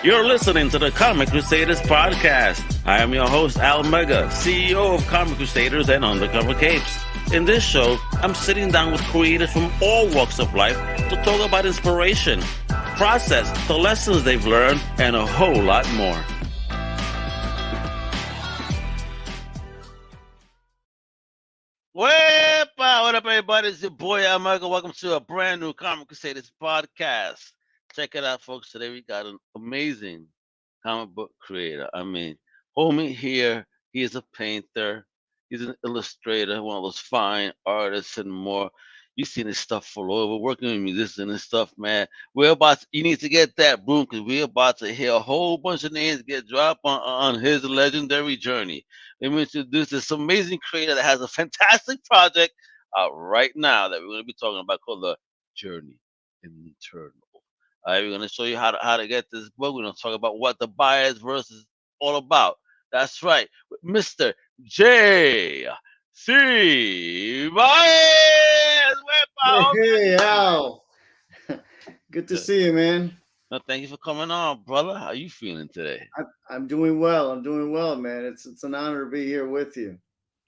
You're listening to the Comic Crusaders Podcast. I am your host, Al Mega, CEO of Comic Crusaders and Undercover Capes. In this show, I'm sitting down with creators from all walks of life to talk about inspiration, process, the lessons they've learned, and a whole lot more. What up, everybody? It's your boy, Al Mega. Welcome to a brand new Comic Crusaders Podcast. Check it out, folks. Today we got an amazing comic book creator. Homie here, he is a painter. He's an illustrator, one of those fine artists and more. You've seen his stuff all over, working with musicians and stuff, man. You need to get that broom because we're about to hear a whole bunch of names get dropped on his legendary journey. Let me introduce this amazing creator that has a fantastic project out right now that we're going to be talking about called The Journey Internal. All right, we're going to show you how to get this book. We're going to talk about what the Baez verse is all about. That's right, with Mr. J.C. Baez. Hey, Al. Good to see you, man. No, thank you for coming on, brother. How you feeling today? I'm doing well. I'm doing well, man. It's an honor to be here with you.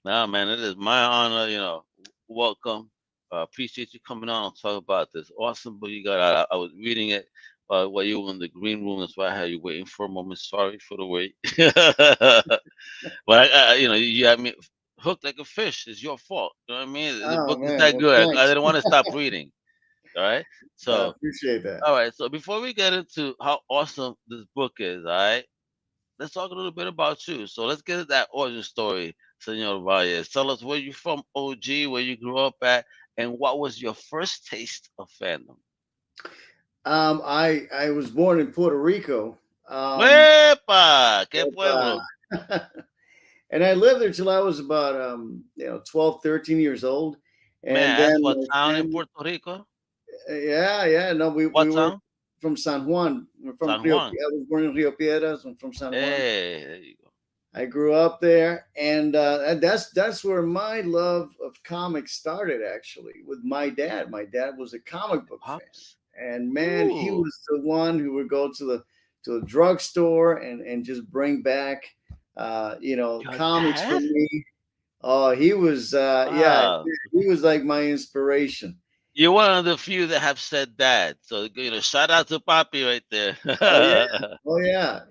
Nah, man, it is my honor. Welcome. Appreciate you coming on and talk about this awesome book you got. I was reading it while you were in the green room. That's why I had you waiting for a moment. Sorry for the wait. But you had me hooked like a fish. It's your fault. You know what I mean? The book is that good. I didn't want to stop reading. All right. So I appreciate that. All right. So before we get into how awesome this book is, all right, let's talk a little bit about you. So let's get to that origin story, Senor Baez. Tell us where you're from, OG, where you grew up at, and what was your first taste of fandom? I was born in Puerto Rico. ¡Epa! ¡Qué pueblo! And I lived there till I was about 12, 13 years old. And Man, then what town in Puerto Rico? Yeah. No, we were from San Juan. We're from San Rio. Juan. I was born in Rio Piedras. I'm from San Juan. Hey, there you go. I grew up there, and that's where my love of comics started. Actually, with my dad. My dad was a comic book fan, and man, he was the one who would go to the drugstore and just bring back comics for me. Oh, he was Wow. he was like my inspiration. You're one of the few that have said that. So shout out to Papi right there. Oh yeah.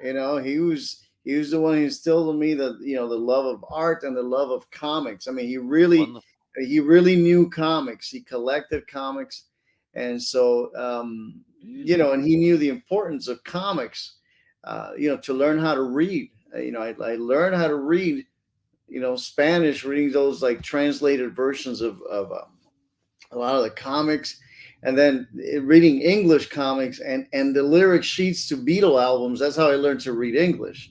He was the one who instilled in me the love of art and the love of comics. I mean, he really knew comics. He collected comics, and so and he knew the importance of comics. To learn how to read. I learned how to read. Spanish, reading those like translated versions of a lot of the comics, and then reading English comics and the lyric sheets to Beatle albums. That's how I learned to read English.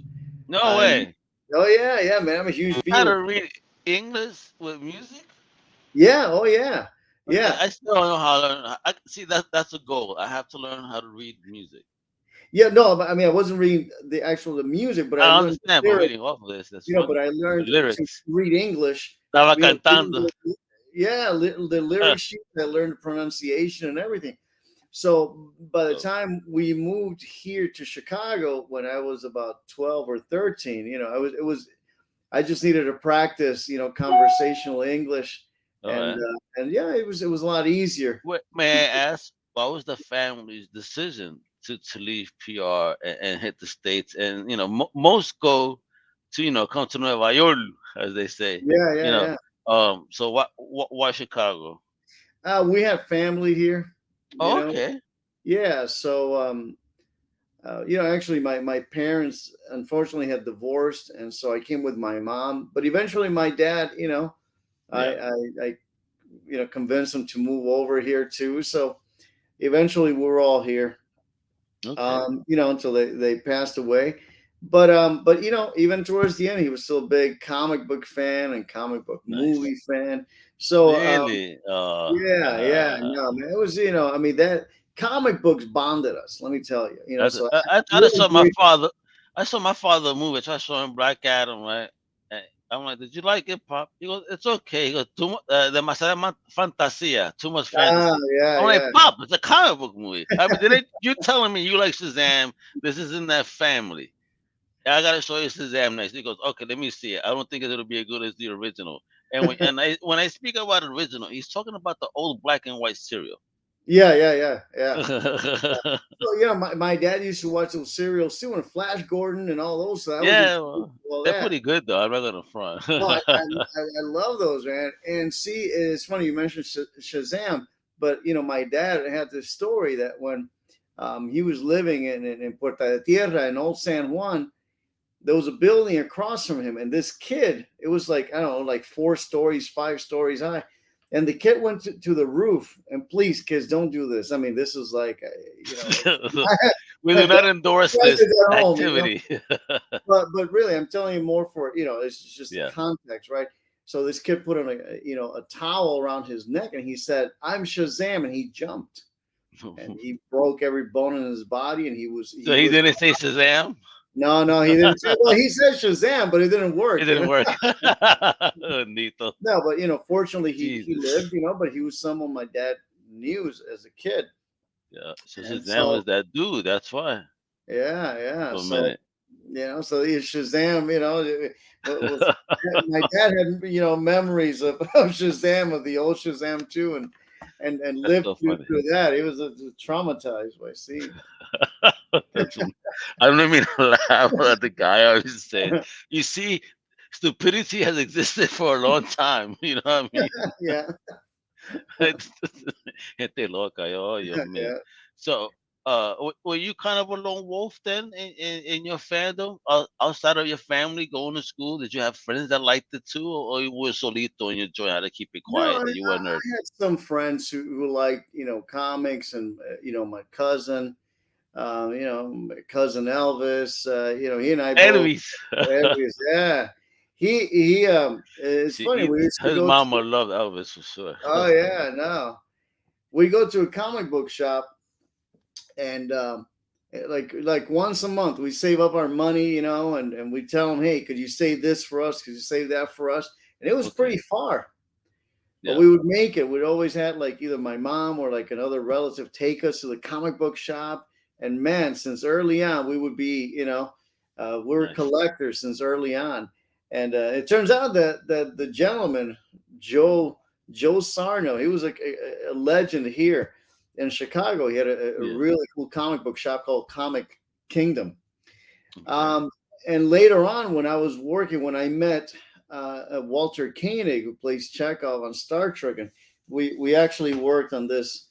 No way. Oh yeah, man. I'm a huge Beatle. How to read English with music? Yeah. Oh yeah. Yeah. I still don't know how to learn. That's a goal. I have to learn how to read music. Yeah, no, I mean, I wasn't reading the music, but I understand. But reading off of this, but I learned to read English. Estaba cantando. The lyric sheet. I learned the pronunciation and everything. So by the time we moved here to Chicago, when I was about 12 or 13, I just needed to practice, conversational English, and it was a lot easier. May I ask, what was the family's decision to leave PR and hit the States? And most go to come to Nueva York, as they say. Yeah. So why Chicago? We have family here. Okay. Yeah. So actually my parents unfortunately had divorced, and so I came with my mom. But eventually my dad, I convinced him to move over here too. So eventually we're all here. Okay. Until they passed away. But even towards the end, he was still a big comic book fan and comic book movie fan. So really, no, man, it was that comic books bonded us. Let me tell you, I saw my father. I saw my father move it. I saw him Black Adam, right? I'm like, did you like it, Pop? He goes, it's okay. He goes, demasiada fantasía, too much Ah, fantasy. yeah, I'm like, yeah. Pop, it's a comic book movie. I mean, you telling me you like Shazam? This is in that family. I gotta show you Shazam next. He goes, okay, let me see it. I don't think it'll be as good as the original. And when I speak about original, he's talking about the old black and white cereal. Yeah, yeah, yeah, yeah. Yeah, So yeah, my dad used to watch those serials too, and Flash Gordon and all those. So I was introduced well, to all they're that. pretty good though. I'm not gonna front. No, I love those, man. And see, it's funny you mentioned Shazam, but you know, my dad had this story that when he was living in Puerta de Tierra in Old San Juan, there was a building across from him, and this kid, it was like I don't know, like 4 stories, 5 stories high, and the kid went to the roof. And please, kids, don't do this. I mean, this is like, you know, We do not don't endorse try this this at home, you know. activity. But really, I'm telling you more for it's just the Yeah. context, right? So this kid put on a towel around his neck, and he said, "I'm Shazam," and he jumped, and he broke every bone in his body, and So he he was didn't say Shazam. no, he didn't say. Well, he said Shazam, but it didn't It work, didn't work. Nito. No, but fortunately, he Jesus. lived, but he was someone my dad knew as a kid, Yeah. So and Shazam so was that dude. That's why. yeah. For a So minute. so he Shazam, was my dad had memories of Shazam, of the old Shazam too, and That's lived so through, funny. that. He was traumatized by seeing That's, I don't mean to laugh at the guy. I was just saying. You see, stupidity has existed for a long time. You know what I mean? yeah, Gente loca, yo, Dios mío. yeah. So, were you kind of a lone wolf then in your fandom? Outside of your family going to school, did you have friends that liked it too, or you were solito and you joined how to keep it No, quiet? That you were a nerd. I had some friends who like comics, and my cousin, my cousin Elvis, he and I both. Elvis. Elvis, yeah. It's funny. We used to His go mama to. loved Elvis for sure. Oh yeah, no. We go to a comic book shop, and like once a month we save up our money, and we tell them, hey, could you save this for us? Could you save that for us? And it was Okay. pretty far, but Yeah. we would make it. We'd always had like either my mom or like another relative take us to the comic book shop. And man, since early on, we would be, we were Nice. collectors since early on. And it turns out that the gentleman, Joe Sarno, he was a legend here in Chicago. He had a Yeah. really cool comic book shop called Comic Kingdom. Okay. Um, and later on, when I met Walter Koenig, who plays Chekhov on Star Trek, and we actually worked on this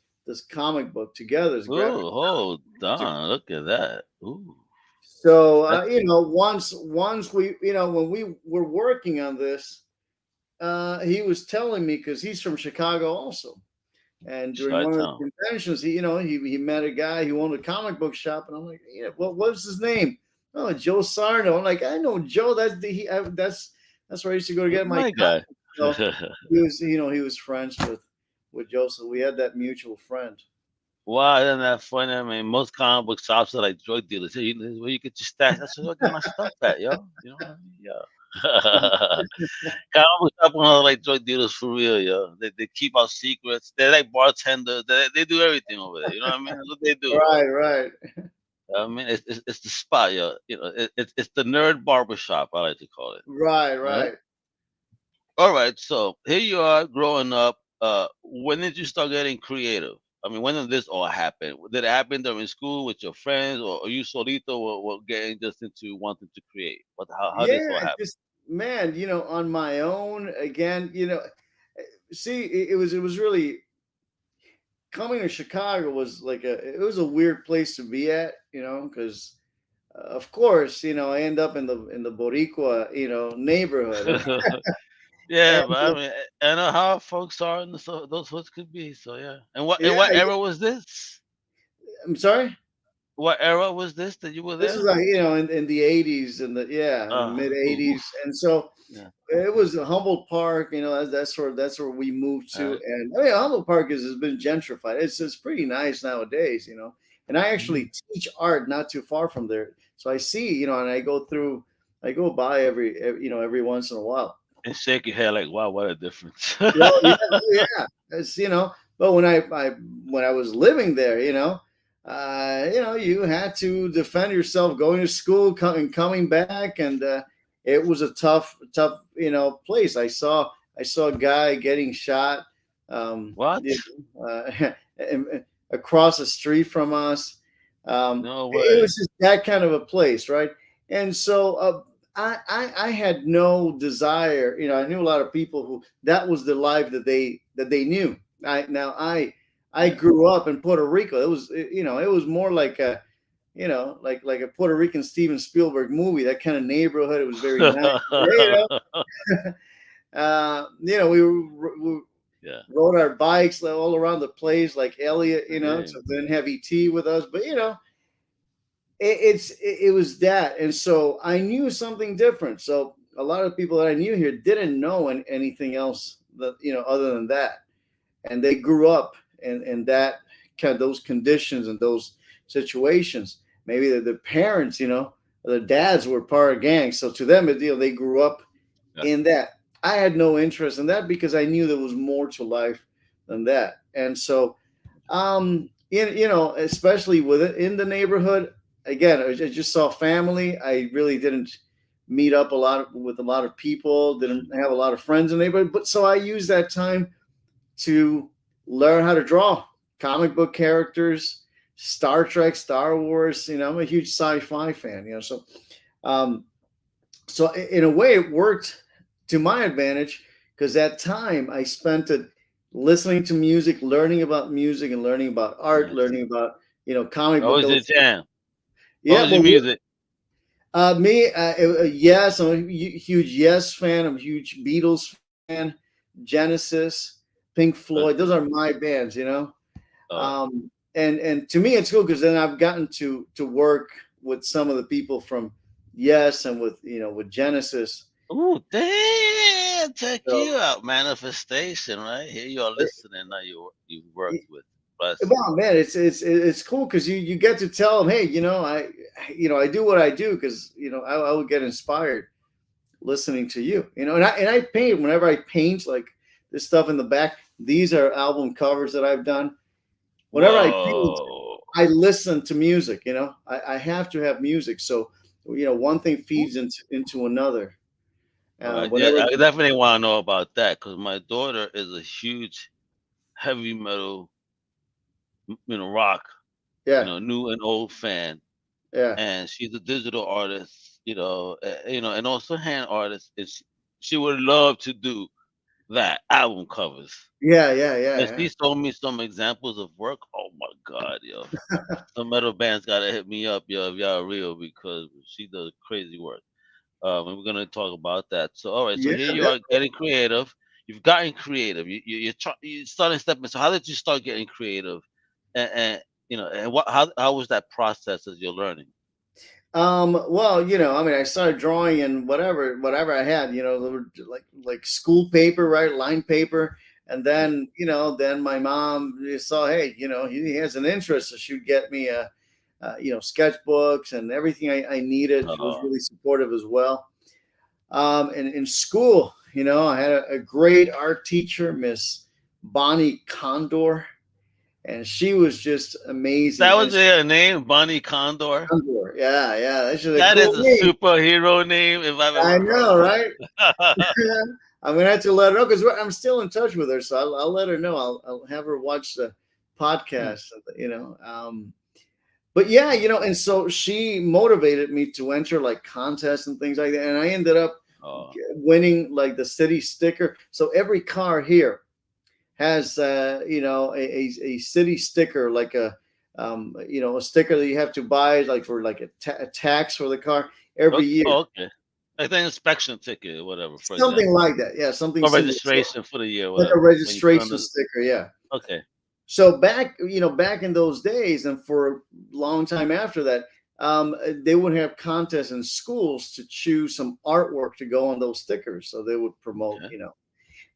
comic book together, this graphic. Ooh, hold on. Look at that. Ooh. So That's once we when we were working on this, he was telling me, because he's from Chicago also, and during one of Chi-Town. the conventions, he met a guy who owned a comic book shop, and I'm like, yeah, what's his name? Oh, Joe Sarno. I'm like, I know Joe. That's where I used to go to That's get my my guy. comics. So he was friends with Joe, so we had that mutual friend. Wow, isn't that funny? I mean, most comic book shops are like drug dealers. Hey, this is where you get your stash. That's where I get my stuff at, yo. You know what I mean? Yeah. Comic book shop are like drug dealers for real, yo. They keep out secrets. They're like bartenders. They do everything over there. You know what I mean? That's what they do. Right. I mean, it's the spot, yo. It's the nerd barbershop, I like to call it. Right? Right. All right. So here you are growing up. When did you start getting creative? I mean, when did this all happen? Did it happen during school with your friends, or are you solito or getting just into wanting to create? How did this all Yeah, happen? just man, on my own again. See, it was really coming to Chicago was like it was a weird place to be at, because of course, I end up in the Boricua, neighborhood. Yeah, And but I mean, I know how folks are in those hoods could be. So yeah. And yeah, what era was this? I'm sorry. What era was this that you were This was there? like in the '80s, and in the mid '80s, Oof. and so Yeah. it was a Humboldt Park. That's where we moved All to, right. and I mean Humboldt Park has been gentrified. It's pretty nice nowadays. And I Mhm. actually teach art not too far from there, so I see, and I go through I go by every once in a while. And shake your head like, wow, what a difference. Well, yeah, oh, yeah. But when I was living there, you had to defend yourself going to school and coming back, and it was a tough, place. I saw a guy getting shot, What? across the street from us. No It way. was just that kind of a place, right? And so I had no desire. I knew a lot of people who that was the life that they knew. I Yeah. grew up in Puerto Rico. It was more like like a Puerto Rican Steven Spielberg movie. That kind of neighborhood. It was very nice. We Yeah. rode our bikes all around the place like Elliot. Hey. So didn't have ET with us, but it was that, and so I knew something different. So a lot of people that I knew here didn't know anything else that other than that, and they grew up in that kind of those conditions and those situations. Maybe the parents, the dads were part of gangs, so to them, they grew up Yeah. in that. I had no interest in that because I knew there was more to life than that, and so especially with it in the neighborhood. Again, I just saw family. I really didn't meet up with a lot of people. Didn't have a lot of friends in the neighborhood. But so I used that time to learn how to draw comic book characters, Star Trek, Star Wars. I'm a huge sci-fi fan. Um, so in a way, it worked to my advantage because that time I spent it listening to music, learning about music, and learning about art, Nice. learning about comic What book was your illustration. jam? What Yeah, was your well, music? me, yes, I'm a huge Yes fan. I'm a huge Beatles fan, Genesis, Pink Floyd. Those Okay. are my bands. All right. And to me, it's cool because then I've gotten to work with some of the people from Yes and with Genesis. Ooh, damn! Check So you out, manifestation, right? Here you are listening. Now you worked with. Bless you. well, man, it's cool because you get to tell them, hey, I do what I do because I would get inspired listening to you, and I paint whenever I paint like this stuff in the back. These are album covers that I've done. Whenever I paint, Whoa. I listen to music. I have to have music, so one thing feeds into another. All right. Yeah, Whenever, I definitely want to know about that because my daughter is a huge heavy metal, rock, yeah, new and old fan, yeah, and she's a digital artist, and also hand artist, and she would love to do that album covers. yeah, yeah, And yeah, she showed me some examples of work. Oh my god, yo! Some metal bands gotta hit me up, yo, if y'all real because she does crazy work. And we're gonna talk about that. So, all right. So yeah, here you yeah. are getting creative. You've gotten creative. You're starting stepping. So, how did you start getting creative? And and how was that process as you're learning? Well, I mean, I started drawing in whatever I had, there were like school paper, right, line paper, and Yeah. then my mom saw, hey, he has an interest, so she'd get me sketchbooks and everything I needed. She was Uh, really supportive as well. And in school, I had a great art teacher, Miss Bonnie Condor, and she was just that amazing. was And her name, Bonnie Condor. Condor, yeah, yeah, that's just a That cool is a name. superhero name if I've I ever heard know, right? one. I'm gonna have to let her know because I'm still in touch with her, so I'll let her know. I'll have her watch the podcast. But yeah, and so she motivated me to enter like contests and things like that, and I ended up Oh, winning like the city sticker. So every car here has a city sticker, like a sticker that you have to buy like for like a tax for the car every okay. year. Oh, okay. Like the inspection ticket or whatever, for Something example, like that. Yeah, something or similar. So, registration for the year, like a whatever. When you put on registration the sticker. Yeah. okay. So back in those days, and for a long time after that, they would have contests in schools to choose some artwork to go on those stickers. So they would promote, Okay.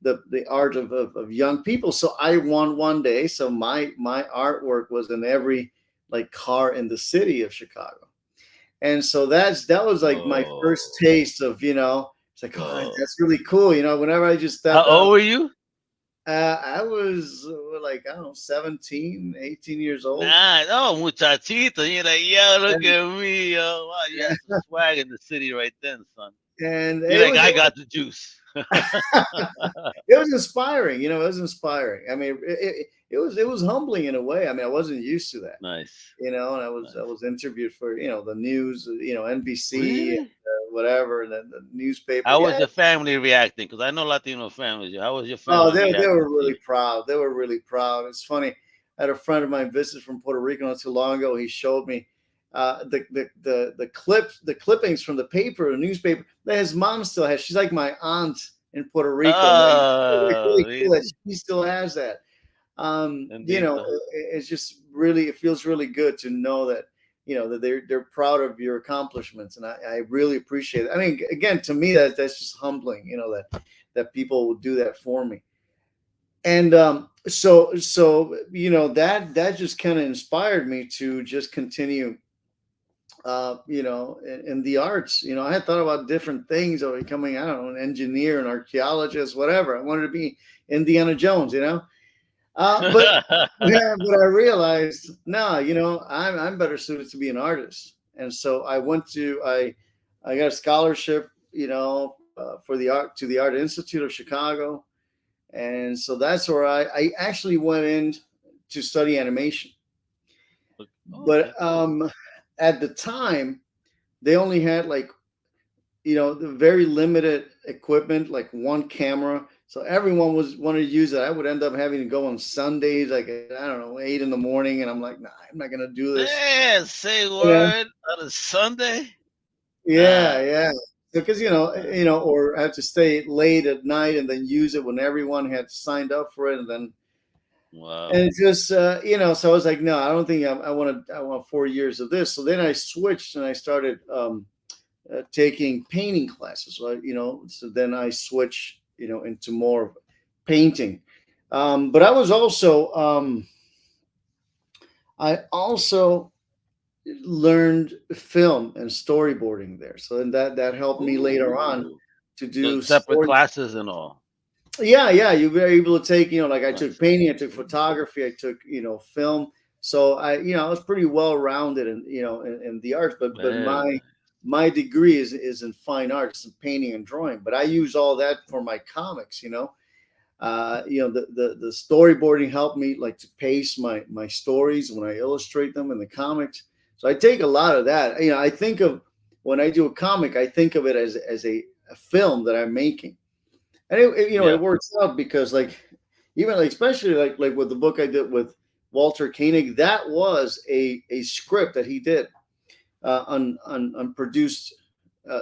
the art of young people. So I won one day. So my artwork was in every like car in the city of Chicago. And so that was like my first Oh, taste of, it's like, oh, oh. that's really cool. Whenever I just How stepped out, old were you? I was like, I don't know, 17, 18 years old. Nah, oh, muchachito. You're like, yo, look And, at me, yo. Wow, you had some swag in the city right then, son. and You're it like, was, I got the juice. it was inspiring. It was inspiring. I mean, it was humbling in a way. I mean, I wasn't used to that. Nice, And I nice. was interviewed for the news, NBC, Really? whatever, and then the newspaper. How Yeah. was your family reacting? Because I know Latino families. How was your Oh, family they reacting were to really you? proud. They were really proud. It's funny. I had a friend of mine visit from Puerto Rico not too long ago. He showed me the clippings from the paper, the newspaper that his mom still has. She's like my aunt in Puerto Rico, and it's really cool that Really? she still has that. Bendito. It's just really, it feels really good to know that that they're proud of your accomplishments, and I really appreciate it. I mean, again, to me, that's just humbling, that people will do that for me. And so that just kind of inspired me to just continue in the arts. I had thought about different things of becoming, I don't know, an engineer, an archaeologist, whatever. I wanted to be Indiana Jones, but yeah, but I realized, no, I'm better suited to be an artist. And so I got a scholarship, for the Art Institute of Chicago. And so that's where I actually went in to study animation. But Okay, cool. at the time, they only had like, the very limited equipment, like one camera. So everyone was wanted to use it. I would end up having to go on Sundays, like, I don't know, 8 in the morning, and I'm like, nah, I'm not gonna do this. Man, say Yeah, word on a Sunday? yeah, Nah, yeah. Because nah. or I have to stay late at night and then use it when everyone had signed up for it, and Wow. it's just so I was like, no, I don't think I want 4 years of this. So then I switched and I started taking painting classes, right? So then I switched into more painting. But I also learned film and storyboarding there, so then that helped me later on Ooh. to So do separate story. classes and all. Yeah, you were able to take, like I took Nice. painting, I took photography, I took, film. So I was pretty well rounded in the arts, but Very my degree is in fine arts and painting and drawing. But I use all that for my comics. The storyboarding helped me like to pace my stories when I illustrate them in the comics. So I take a lot of that. I think of when I do a comic, I think of it as a film that I'm making. And yeah. it works out because like even like especially like with the book I did with Walter Koenig, that was a script that he did unproduced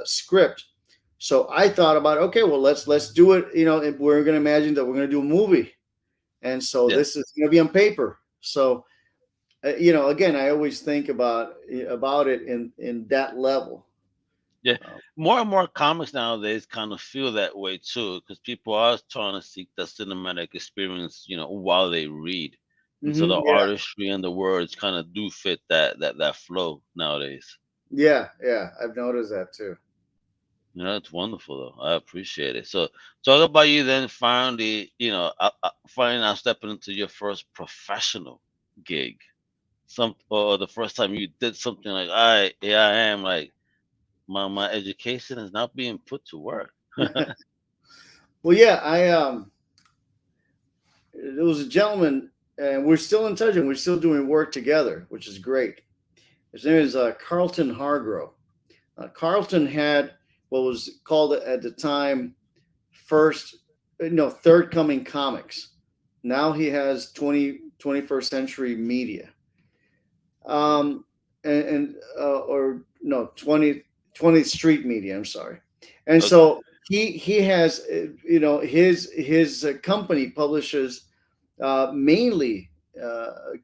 script. So I thought about, okay, well, let's do it. We're going to imagine that we're going to do a movie, and so Yeah. this is going to be on paper. So again, I always think about it in that level. Yeah. Uh, More and more comics nowadays kind of feel that way too, because people are trying to seek that cinematic experience, while they read. And so the yeah, artistry and the words kind of do fit that flow nowadays. yeah. I've noticed that too. It's wonderful though. I appreciate it. So talk about you then finally, finally now stepping into your first professional gig. Or the first time you did something like, all right, here I am, like my education is now being put to work. Well, yeah, there was a gentleman, and we're still in touch, and we're still doing work together, which is great. His name is Carlton Hargrove. Carlton had what was called at the time first, no, third coming comics. Now he has 21st century media. Okay. Or no, 20th street media. I'm sorry. And Okay. so he has, his company publishes mainly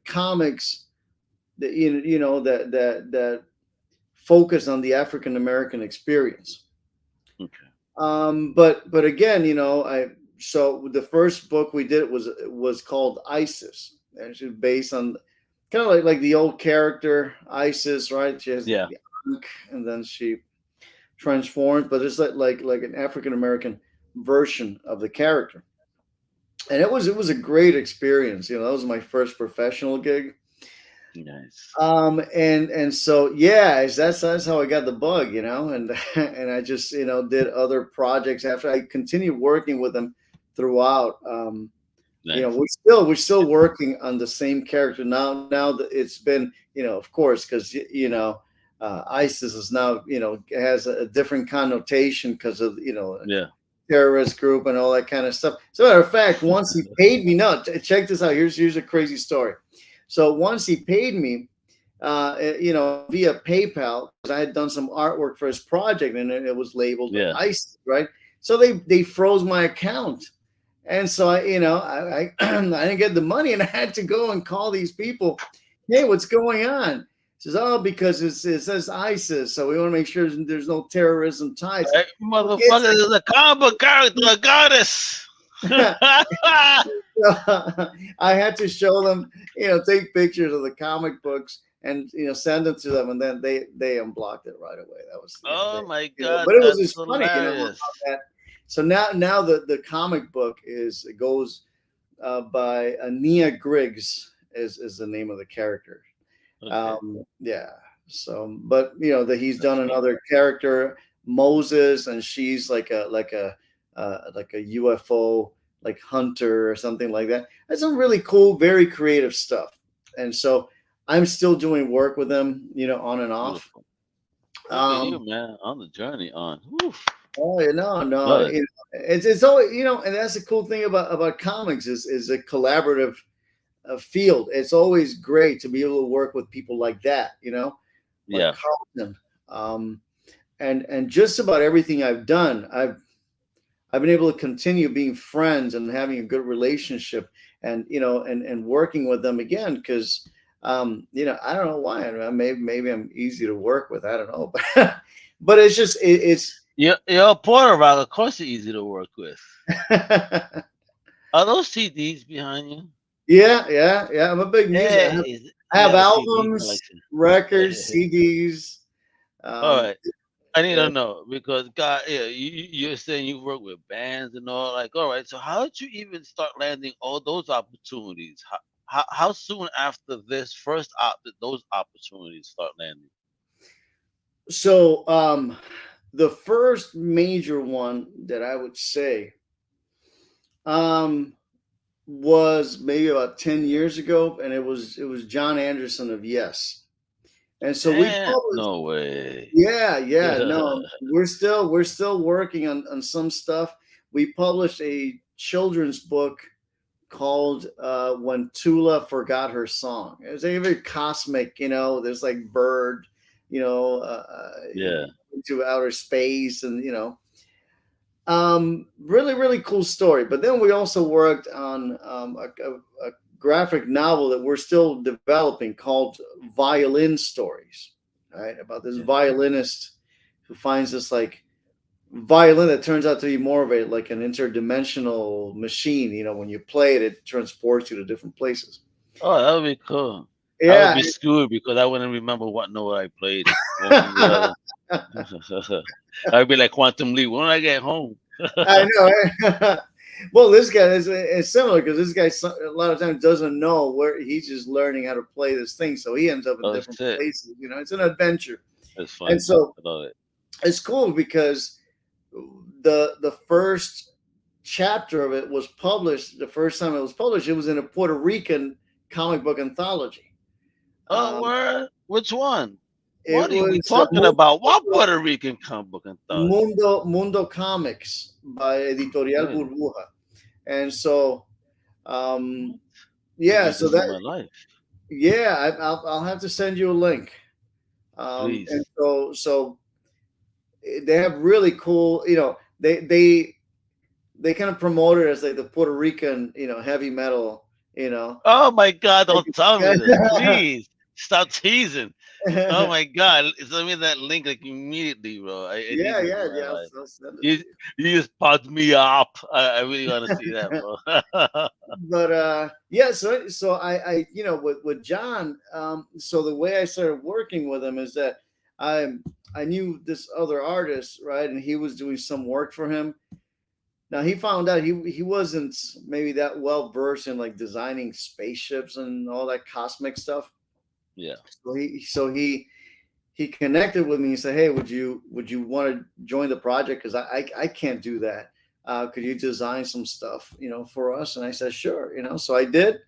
comics that that focus on the African American experience. Okay. But again, I so the first book we did was called Isis, and it's based on kind of like the old character Isis, right? She has Yeah. the punk, and then she transformed, but it's like an African American version of the character. And it was a great experience. That was my first professional gig. Nice. And so yeah, that's how I got the bug, and and I just did other projects after. I continued working with them throughout. Nice. We're still working on the same character now. Now that it's been, of course, because ISIS is now, has a different connotation because of Yeah. terrorist group and all that kind of stuff. So, matter of fact, once he paid me, no, check this out. Here's a crazy story. So once he paid me, via PayPal, because I had done some artwork for his project, and it was labeled ISIS, right? So they froze my account. And so I I didn't get the money, and I had to go and call these people. Hey, what's going on? He says, oh, because it says ISIS, so we want to make sure there's no terrorism ties. Hey, motherfucker, there's a comic character, a goddess. I had to show them, take pictures of the comic books and send them to them, and then they unblocked it right away. That was my god! But it was just funny, about that. So now the comic book goes by Nia Griggs is the name of the character. Okay. Yeah. So, but that he's done another character, Moses, and she's like a UFO like hunter or something like that. That's some really cool, very creative stuff. And so I'm still doing work with them, on and off. Look at you, man, on the journey on. Oof. Oh, no. It's always, and that's the cool thing about comics is a collaborative field. It's always great to be able to work with people like that, like Carlton. And just about everything I've done, I've been able to continue being friends and having a good relationship, and and working with them again because I don't know why. Maybe I'm easy to work with. I don't know, but it's just it's. You're a Puerto Rico. Of course, you're easy to work with. Are those CDs behind you? Yeah. I'm a big music. I have albums, records, CDs. All right. I need to know because God, you're saying you work with bands and all. Like, all right. So how did you even start landing all those opportunities? How soon after this first did those opportunities start landing? So the first major one that I would say was maybe about 10 years ago, and it was John Anderson of Yes. And so we published, no way. Yeah, no, we're still working on some stuff. We published a children's book called When Tula Forgot Her Song. It was a very cosmic, there's like bird, into outer space, and really, really cool story. But then we also worked on a graphic novel that we're still developing called Violin Stories, right? About this violinist who finds this like violin that turns out to be more of an interdimensional machine. When you play it, it transports you to different places. Oh, that would be cool. Yeah, I would be screwed because I wouldn't remember what note I played. I'd be like Quantum Leap. When I get home, I know. Well, this guy is similar because this guy a lot of times doesn't know where he's just learning how to play this thing, so he ends up in different places. It's an adventure. It's fun. And so I love it. It's cool because the first chapter of it was published. The first time it was published, it was in a Puerto Rican comic book anthology. Oh, word? Which one? What are we talking about? What Puerto Rican comic book anthology? Mundo Comics by Editorial Burbuja. And so, yeah, so that, my life. Yeah, I'll have to send you a link. Please. And so they have really cool, they kind of promote it as like the Puerto Rican, heavy metal, Oh my God! Don't tell me this, please. Stop teasing. Oh my God! Send me that link like immediately, bro. Yeah. You just popped me up. I really want to see that, bro. But yeah, so I with John, so the way I started working with him is that I I knew this other artist, right, and he was doing some work for him. Now he found out he wasn't maybe that well versed in like designing spaceships and all that cosmic stuff. Yeah. So he connected with me and said, "Hey, would you want to join the project? Because I can't do that. Could you design some stuff, for us?" And I said, "Sure." So I did.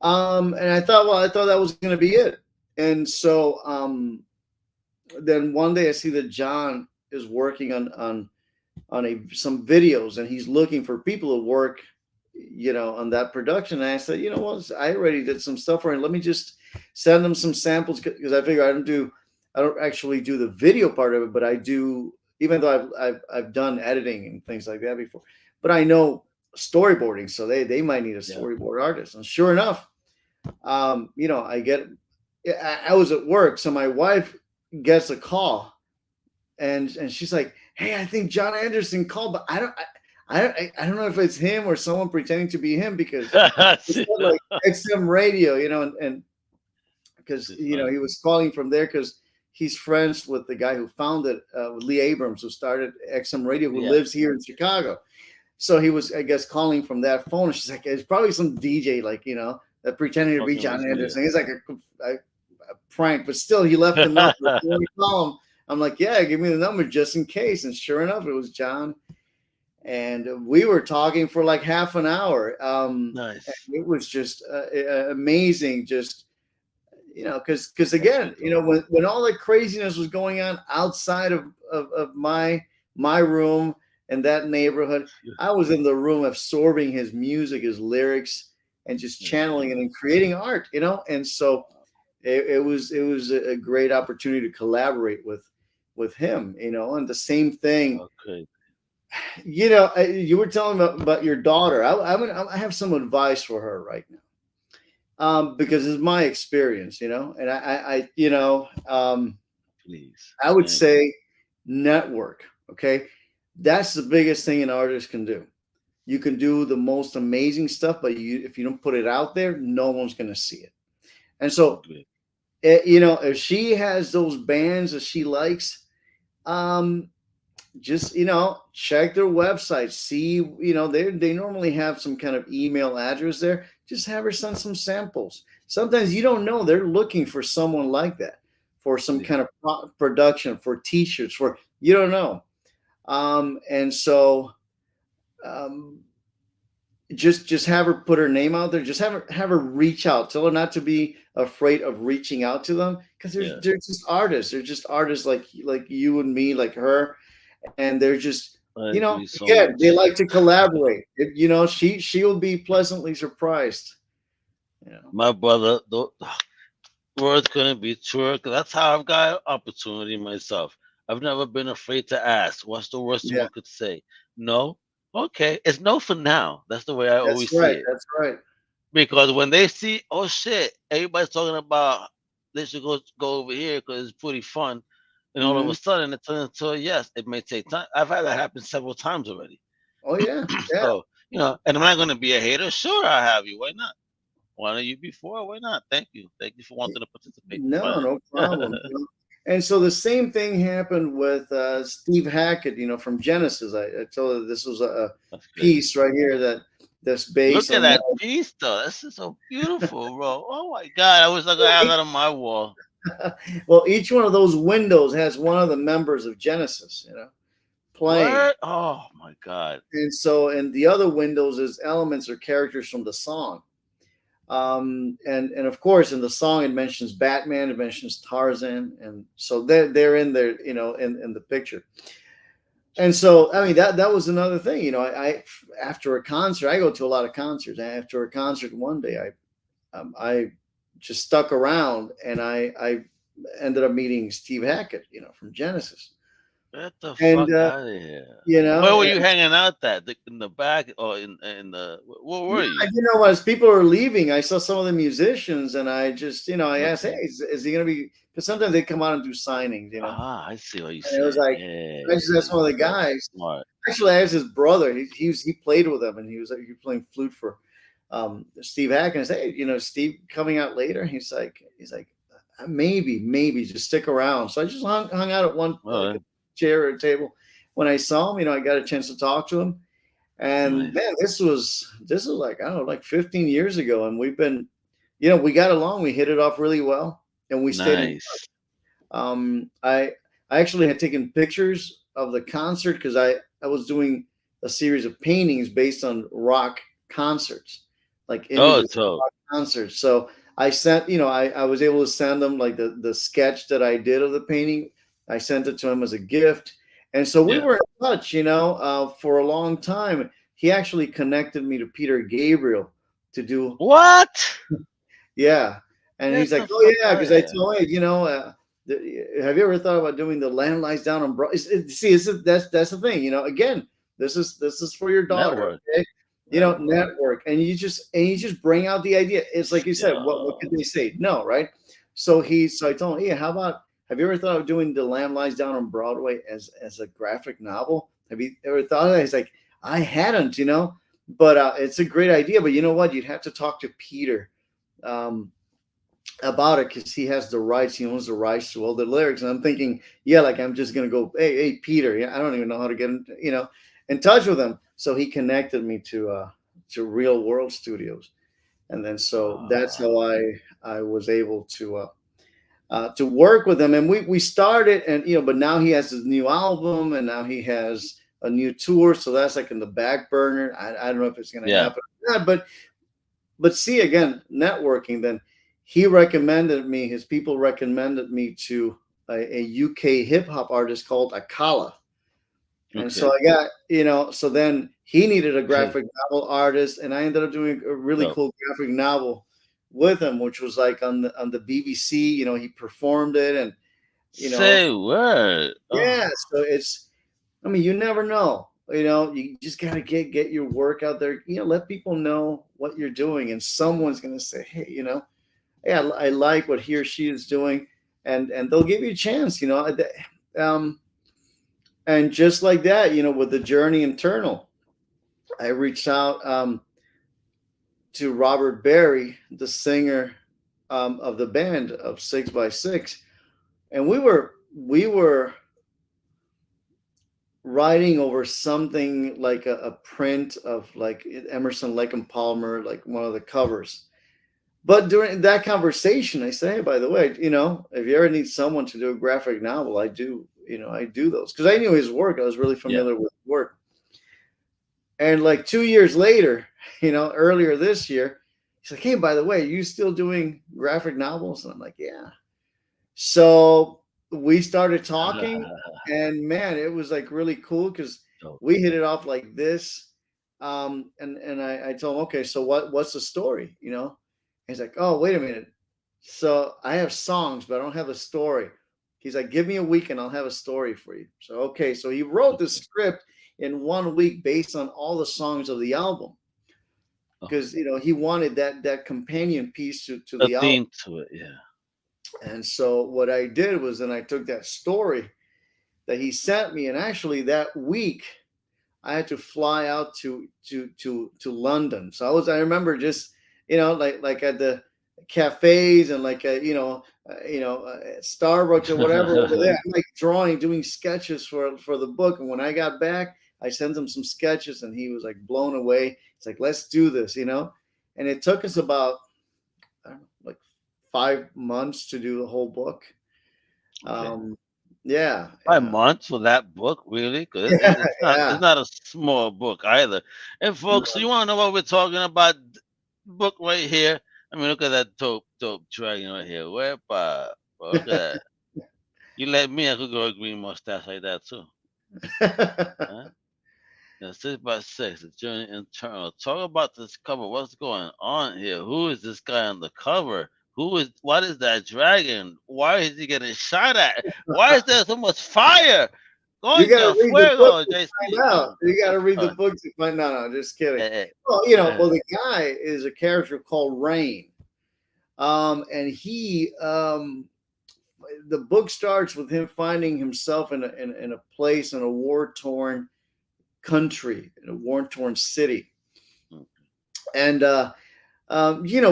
And I thought that was going to be it. And so then one day I see that John is working on some videos, and he's looking for people to work, on that production. And I said, what? I already did some stuff for him. Let me just send him some samples, because I figure I don't actually do the video part of it, but I do. Even though I've done editing and things like that before, but I know storyboarding, so they might need a Yeah. storyboard artist. And sure enough, I was at work, so my wife gets a call, and she's like, "Hey, I think John Anderson called, but I don't know if it's him or someone pretending to be him, because it's not like XM radio, and because he was calling from there because he's friends with the guy who founded with Lee Abrams, who started XM radio, who Yeah. lives here in Chicago. So he was, I guess, calling from that phone. And she's like, it's probably some DJ, like, that pretending to be Fucking John with you. Anderson. It's like a prank, but still, he left the number. If you want to call him, I'm like, yeah, give me the number just in case. And sure enough, it was John. And we were talking for like half an hour. Nice. It was just amazing. Just, because again, when all the craziness was going on outside of my room in that neighborhood, I was in the room absorbing his music, his lyrics, and just channeling it and creating art, and so it was a great opportunity to collaborate with him, and the same thing. Okay. You were telling me about your daughter. I have some advice for her right now, because it's my experience, and Please. I would Thank you. say network. Okay, that's the biggest thing an artist can do. You can do the most amazing stuff, but if you don't put it out there, no one's going to see it. And so, Okay. if she has those bands that she likes, just check their website, see, they normally have some kind of email address there. Just have her send some samples. Sometimes you don't know, they're looking for someone like that, for some Yeah. kind of production, for t-shirts, for, you don't know. And so um just have her put her name out there. Just have her reach out. Tell her not to be afraid of reaching out to them, because Yeah. they're just artists. They're just artists like you and me, like her, and they're just, Thank you so again, they much. like to collaborate. She'll be pleasantly surprised. My brother, the words couldn't be truer. 'Cause that's how I've got opportunity myself. I've never been afraid to ask. What's the worst Yeah, someone could say? No. Okay, it's no for now. That's the way I that's always see right. it. That's right. Because when they see, oh shit, everybody's talking about they should go over here because it's pretty fun, and all of Hmm. a sudden it turns into a yes. It may take time. I've had that happen several times already. Oh yeah, yeah. So and I'm not going to be a hater. Sure, I'll have you. Why not? Why don't you before? Why not? Thank you. Thank you for wanting to participate. No, Fine. no problem. And so the same thing happened with Steve Hackett, from Genesis. I told her this was a That's great. piece right here that's based Look at on that piece, though. This is so beautiful, bro. Oh my god, I wish I could have that on my wall. well, each one of those windows has one of the members of Genesis, playing. What? Oh my god. And the other windows is elements or characters from the song. And of course, in the song, it mentions Batman, it mentions Tarzan, and so they're in there, in the picture. And so, I mean, that was another thing, I after a concert, I go to a lot of concerts. And after a concert one day, I just stuck around, and I ended up meeting Steve Hackett, from Genesis. Get the And fuck out of here. you know, Where were and you hanging out at? In the back or in the? Where yeah, were you? as people are leaving, I saw some of the musicians, and I just, I asked, hey, Okay. is he going to be? Because sometimes they come out and do signings, Ah, I see what you're and it was saying. like, I Yeah, just asked one of the that's guys. smart. Actually, I asked his brother. He played with him, and he was playing flute for Steve Hackett. I said, hey, Steve coming out later. He's like, maybe just stick around. So I just hung out at one like a Oh, chair or a table. When I saw him, I got a chance to talk to him. And nice. man, this was like, I don't know, like 15 years ago, and we've been, we got along. We hit it off really well, and we stayed in. Nice. I actually had taken pictures of the concert because I was doing a series of paintings based on rock concerts, like Oh, images of so rock concerts. So I sent, I was able to send them like the sketch that I did of the painting. I sent it to him as a gift, and so we yeah. were in touch, for a long time. He actually connected me to Peter Gabriel to do. What? Yeah. And Get he's like, the oh fuck yeah, out because of I here. told him, have you ever thought about doing the Land Lies Down on Broad? That's the thing, Again, this is for your daughter, Network. okay? Network. Network, and you just bring out the idea. It's like you said, what Yo. could they say? No, right? So I told him, yeah, how about, have you ever thought of doing The Land Lies Down on Broadway as a graphic novel? Have you ever thought of that? He's like, I hadn't, but it's a great idea. But you know what? You'd have to talk to Peter. Um, about it because he has the rights. He owns the rights to all the lyrics. And I'm thinking, yeah, like I'm just gonna go, hey, Peter. Yeah, I don't even know how to get in touch with him. So he connected me to Real World Studios, and then so that's Uh, how I was able to work with him. And we started, and but now he has his new album, and now he has a new tour. So that's like in the back burner. I don't know if it's gonna yeah. happen or not, but see, again, networking. Then he recommended me. His people recommended me to a UK hip hop artist called Akala, and so Okay. I got So then he needed a graphic novel artist, and I ended up doing a really Dope. cool graphic novel with him, which was like on the BBC. He performed it, and Say word. Oh, yeah. So it's, I mean, you never know. You just gotta get your work out there. Let people know what you're doing, and someone's gonna say, "Hey, hey, I like what he or she is doing," and they'll give you a chance. Um, and just like that, with the Journey Internal, I reached out to Robert Berry, the singer of the band of 6x6, and we were writing over something like a print of like Emerson, Lake and Palmer, like one of the covers. But during that conversation, I say, hey, by the way, if you ever need someone to do a graphic novel, I do those because I knew his work. I was really yeah. familiar with his work. And like 2 years later, earlier this year, he's like, hey, by the way, are you still doing graphic novels? And I'm like, yeah. So we started talking, and man, it was like really cool because Dope. we hit it off like this. And I told him, okay, so what's the story? He's like, oh, wait a minute. So I have songs, but I don't have a story. He's like, give me a week and I'll have a story for you. So okay, so he wrote the Okay. script in 1 week based on all the songs of the album Oh, because he wanted that companion piece to a the album. theme to it. Yeah. And so what I did was then I took that story that he sent me, and actually that week I had to fly out to London. So I remember just like at the cafes and like Starbucks or whatever over there. I'm like doing sketches for the book. And when I got back, I sent him some sketches, and he was like blown away. It's like, let's do this, And it took us about, I don't know, like 5 months to do the whole book. Okay. Um, yeah, 5 months for that book, really? Because yeah, it's not yeah. it's not a small book either. And folks, so No. you want to know what we're talking about? Book right here. I mean, look at that dope dragon right here. Where, look at that. You let me, I could grow a green mustache like that too. Huh? Yeah, 6x6, the journey internal. Talk about this cover. What's going on here? Who is this guy on the cover? What is that dragon? Why is he getting shot at? Why is there so much fire? You got to Concha, read the book fuego, to JC. find out. You got to read the Uh, book to find. No, just kidding. eh, Well, eh, the guy is a character called Rain, and the book starts with him finding himself in a place in a war torn country, in a war torn city, mm, and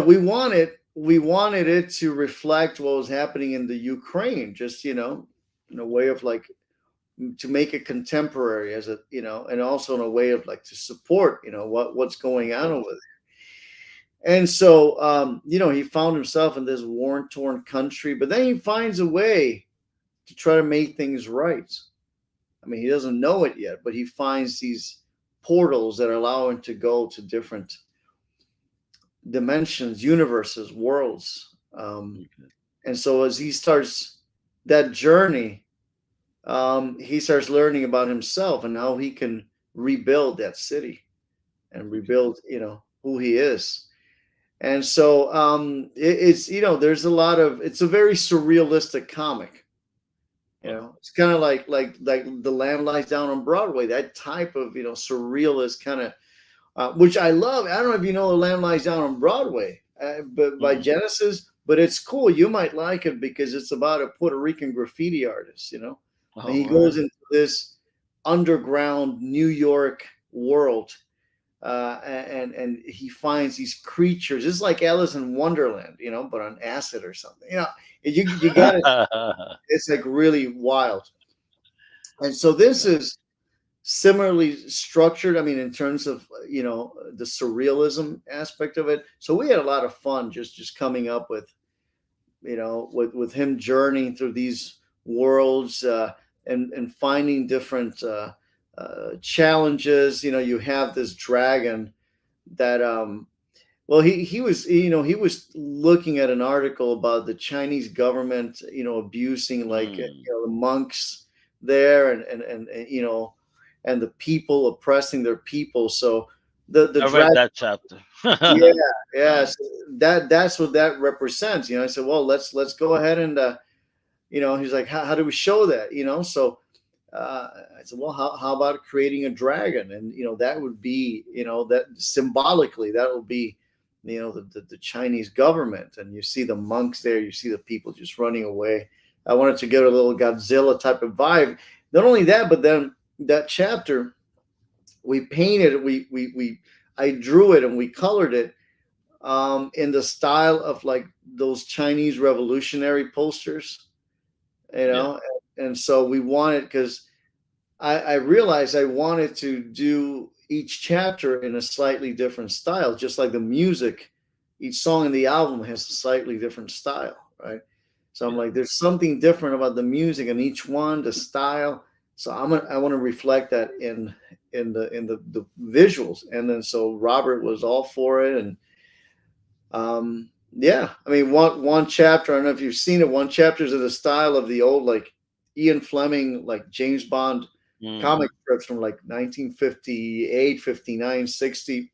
we wanted we wanted it to reflect what was happening in the Ukraine, just in a way of like to make it contemporary as a and also in a way of like to support what's going Of on over course. there. And so he found himself in this war torn country, but then he finds a way to try to make things right. I mean, he doesn't know it yet, but he finds these portals that allow him to go to different dimensions, universes, worlds. Okay. And so as he starts that journey, he starts learning about himself and how he can rebuild that city and Okay. rebuild, who he is. And so it's there's a lot of it's a very surrealistic comic. Wow. It's kind of like The Lamb Lies Down on Broadway. That type of surrealist kind of which I love. I don't know if you know The Lamb Lies Down on Broadway, but by Mm-mm. Genesis. But it's cool. You might like it because it's about a Puerto Rican graffiti artist. And Oh, he word. goes into this underground New York world, and he finds these creatures. It's like Alice in Wonderland, but on acid or something. You got it. It's like really wild. And so this Yeah. is similarly structured. I mean, in terms of the surrealism aspect of it. So we had a lot of fun just coming up with with him journeying through these worlds and finding different challenges. You have this dragon that well he was looking at an article about the Chinese government abusing like Mm. the monks there and and the people oppressing their people. So the I read dragon, that chapter. yeah, Nice. yes, that's what that represents. I said, well, let's go ahead and he's like, how do we show that? So I said, well, how about creating a dragon? And that would be that symbolically that will be the Chinese government, and you see the monks there, you see the people just running away. I wanted to get a little Godzilla type of vibe. Not only that, but then that chapter we painted, we I drew it and we colored it in the style of like those Chinese revolutionary posters, you Yeah. know. And so we wanted, because I realized I wanted to do each chapter in a slightly different style, just like the music. Each song in the album has a slightly different style, right? So I'm Yeah. like, there's something different about the music and each one, the style. So I want to reflect that in the visuals. And then so Robert was all for it, and yeah, I mean one chapter. I don't know if you've seen it. One chapter is in the style of the old like Ian Fleming, like James Bond Mm. comic strips from like 1958, 59, 60.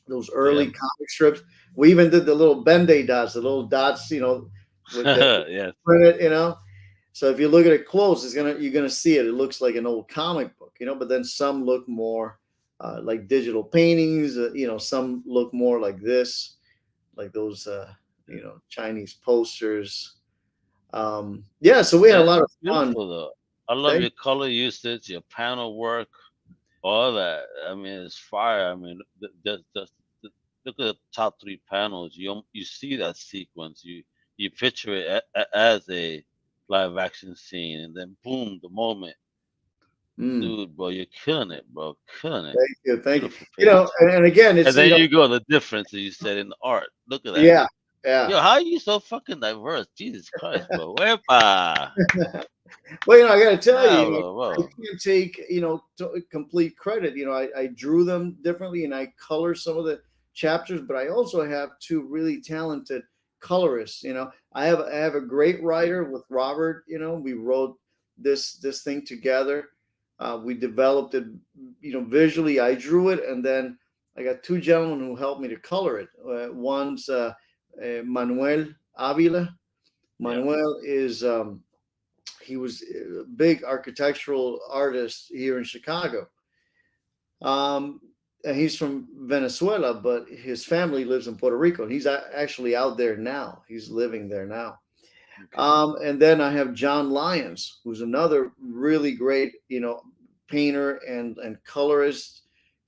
Those Yeah. early comic strips. We even did the little Bend-Aid dots, the little dots, with the Yes. printed. So if you look at it close, you're gonna see it. It looks like an old comic book, but then some look more like digital paintings. Some look more like this, like those Yeah. Chinese posters. Yeah, so we had a It lot of looks fun. beautiful though. I love Thank your color usage, your panel work, all that. I mean, it's fire. I mean, look at the top three panels. You see that sequence. You picture it as a live action scene, and then boom, the moment, mm, dude, bro, you're killing it, bro, killing it. thank you, thank you. Beautiful page. And again, And it's then you go the difference that you said in the art. Look at that. yeah, yeah. Yo, how are you so fucking diverse? Jesus Christ, bro. Wepa. Well, I got to tell you, Diablo, I bro. can't take complete credit. I drew them differently and I color some of the chapters, but I also have two really talented colorists. I have a great writer with Robert. We wrote this thing together. We developed it, visually. I drew it, and then I got two gentlemen who helped me to color it. One's Manuel Avila. Yeah. Manuel is he was a big architectural artist here in Chicago. Um, and he's from Venezuela, but his family lives in Puerto Rico. And he's actually out there now. He's living there now. Okay. And then I have John Lyons, who's another really great, painter and colorist,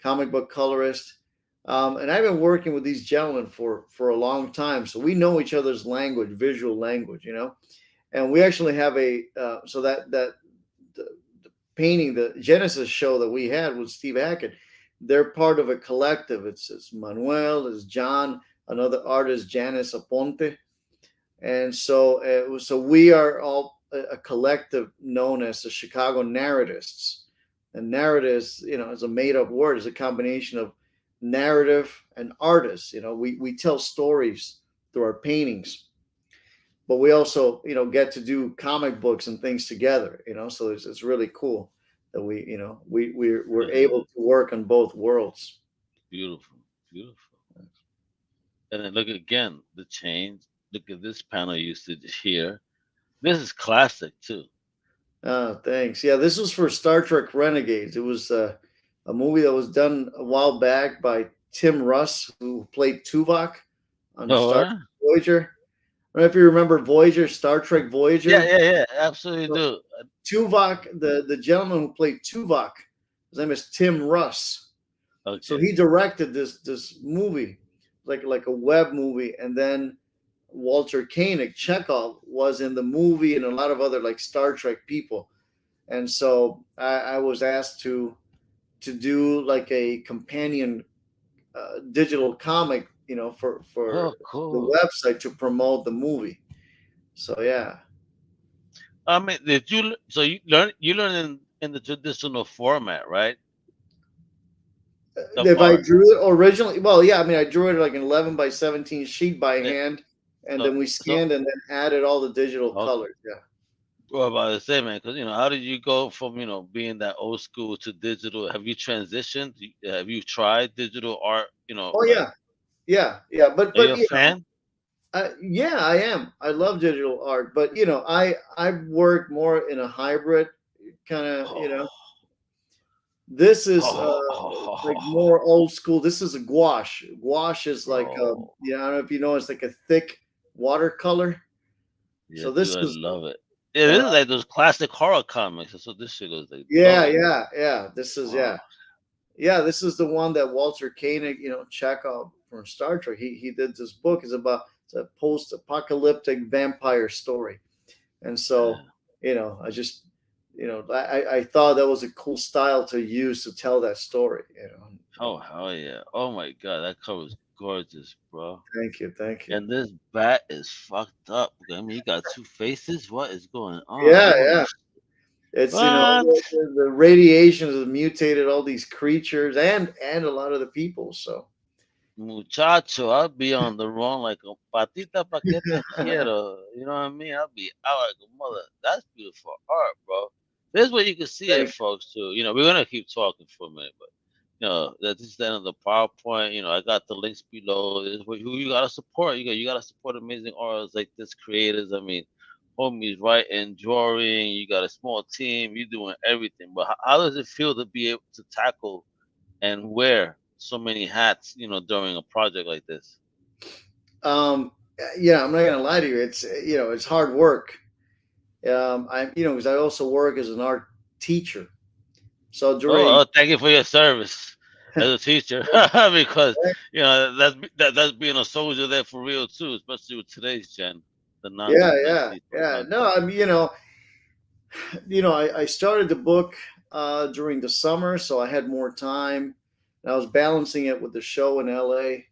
comic book colorist. And I've been working with these gentlemen for a long time, so we know each other's language, visual language, and we actually have a so that the painting, the Genesis show that we had with Steve Hackett, they're part of a collective. It's Manuel, it's John, another artist, Janice Aponte, and so we are all a collective known as the Chicago Narratists. And narratives, is a made up word. It's a combination of narrative and artists. We tell stories through our paintings, but we also get to do comic books and things together. So it's really cool that we're able to work on both worlds. Beautiful, beautiful. And then look again, the change. Look at this panel usage here. This is classic too. Oh, thanks. Yeah, this was for Star Trek Renegades. It was a movie that was done a while back by Tim Russ, who played Tuvok on Oh, Star Trek Voyager. I don't know if you remember Voyager, Star Trek Voyager. Yeah, absolutely do. Tuvok, the gentleman who played Tuvok, his name is Tim Russ. Okay. So he directed this movie, like a web movie, and then Walter Koenig, Chekhov, was in the movie, and a lot of other like Star Trek people. And so I was asked to do like a companion digital comic, for cool. the website to promote the movie. So yeah. I mean, did you? So you learn in the traditional format, right? If I drew it originally, well, yeah, I mean, I drew it like an 11 by 17 sheet by hand, and then we scanned and then added all the digital colors. Yeah. Well, about to say, man, because how did you go from being that old school to digital? Have you transitioned? Have you tried digital art? Oh yeah. But are you a fan? Yeah, I am. I love digital art, but I work more in a hybrid kind of. This is like more old school. This is a gouache. Gouache is like I don't know if you know, it's like a thick watercolor. Yeah, so this is, I love it. Yeah, this is like those classic horror comics. That's what this shit is like. Yeah. This is this is the one that Walter Koenig, Chekhov from Star Trek. He did this book. It's a post-apocalyptic vampire story, and so I just I thought that was a cool style to use to tell that story. Oh hell yeah! Oh my god, that cover is gorgeous, bro. Thank you. And this bat is fucked up. I mean, he got two faces. What is going on? Yeah. It's the radiation has mutated all these creatures and a lot of the people. So, muchacho, I'll be on the run like a patita pa que te quiero. You know what I mean? I'll be out like a mother. That's beautiful art, bro. This is where you can see it, folks. Too. We're gonna keep talking for a minute, but this is the end of the PowerPoint. I got the links below. This is who you gotta support. You gotta support amazing artists like this, creators. I mean, homies writing, drawing. You got a small team. You're doing everything. But how does it feel to be able to tackle and wear so many hats, during a project like this? Yeah, I'm not gonna lie to you. It's it's hard work. Because I also work as an art teacher. So during thank you for your service as a teacher, because that's being a soldier there for real too, especially with today's gen. Yeah. No, I mean, I started the book during the summer, so I had more time. And I was balancing it with the show in LA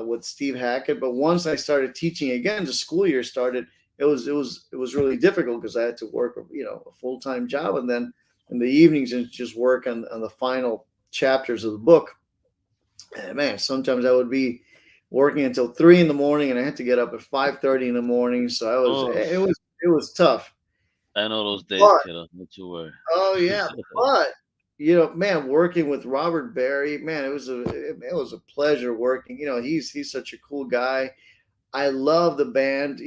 with Steve Hackett. But once I started teaching again, the school year started. It was really difficult because I had to work a full-time job, and then in the evenings and just work on the final chapters of the book. And man, sometimes I would be working until 3 in the morning, and I had to get up at 5:30 in the morning. So it was tough. I know those days, kiddo. Don't you worry. Oh yeah, but man, working with Robert Barry, man, it was a pleasure working. He's such a cool guy. I love the band.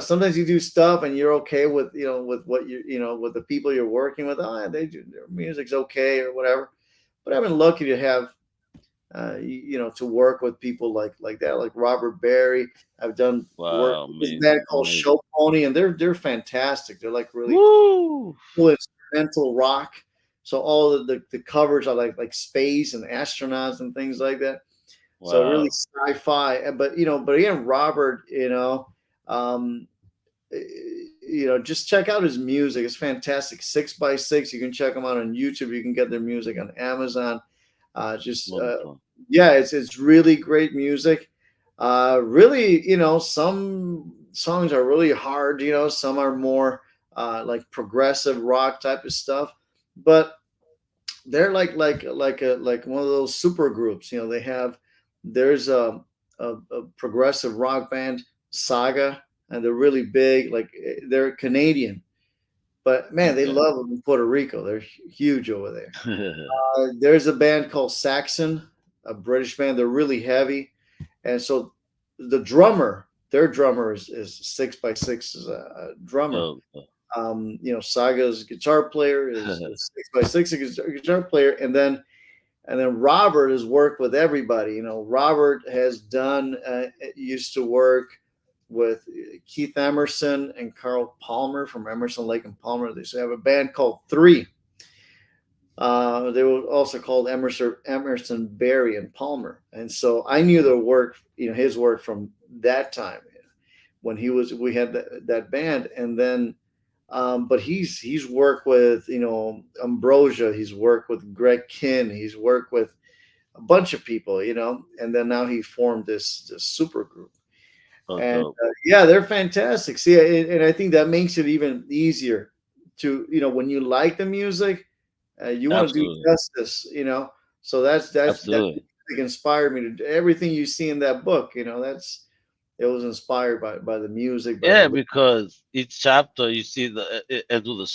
Sometimes you do stuff and you're okay with with what with the people you're working with. They do, their music's okay or whatever. But I've been lucky to have to work with people like that, like Robert Barry. I've done work with this band called Show Pony, and they're fantastic. They're like really cool instrumental rock. So all the covers are like space and astronauts and things like that. So really Wow. sci-fi, but but again, Robert, um, just check out his music. It's fantastic. 6x6. You can check them out on YouTube. You can get their music on Amazon. Just Wonderful. Yeah, it's really great music. Really, some songs are really hard. Some are more like progressive rock type of stuff, but they're like one of those super groups. There's a progressive rock band, Saga, and they're really big. Like they're Canadian, but man, they Okay. love them in Puerto Rico. They're huge over there. There's a band called Saxon, a British band. They're really heavy, and so their drummer is 6x6 is a drummer. Oh, oh. Saga's guitar player is 6x6 guitar player, and then Robert has worked with everybody. Robert has done used to work with Keith Emerson and Carl Palmer from Emerson, Lake and Palmer. They used to have a band called Three. They were also called Emerson, Berry, and Palmer. And so I knew their work, his work from that time when we had that band. And then, but he's worked with, Ambrosia. He's worked with Greg Kinn. He's worked with a bunch of people, and then now he formed this super group. Oh, And dope. yeah, they're fantastic. See, and I think that makes it even easier to, when you like the music, you want to do Absolutely. justice, So that Absolutely. inspired me to do everything you see in that book. It was inspired by the music, by Yeah, the. because each chapter you see and do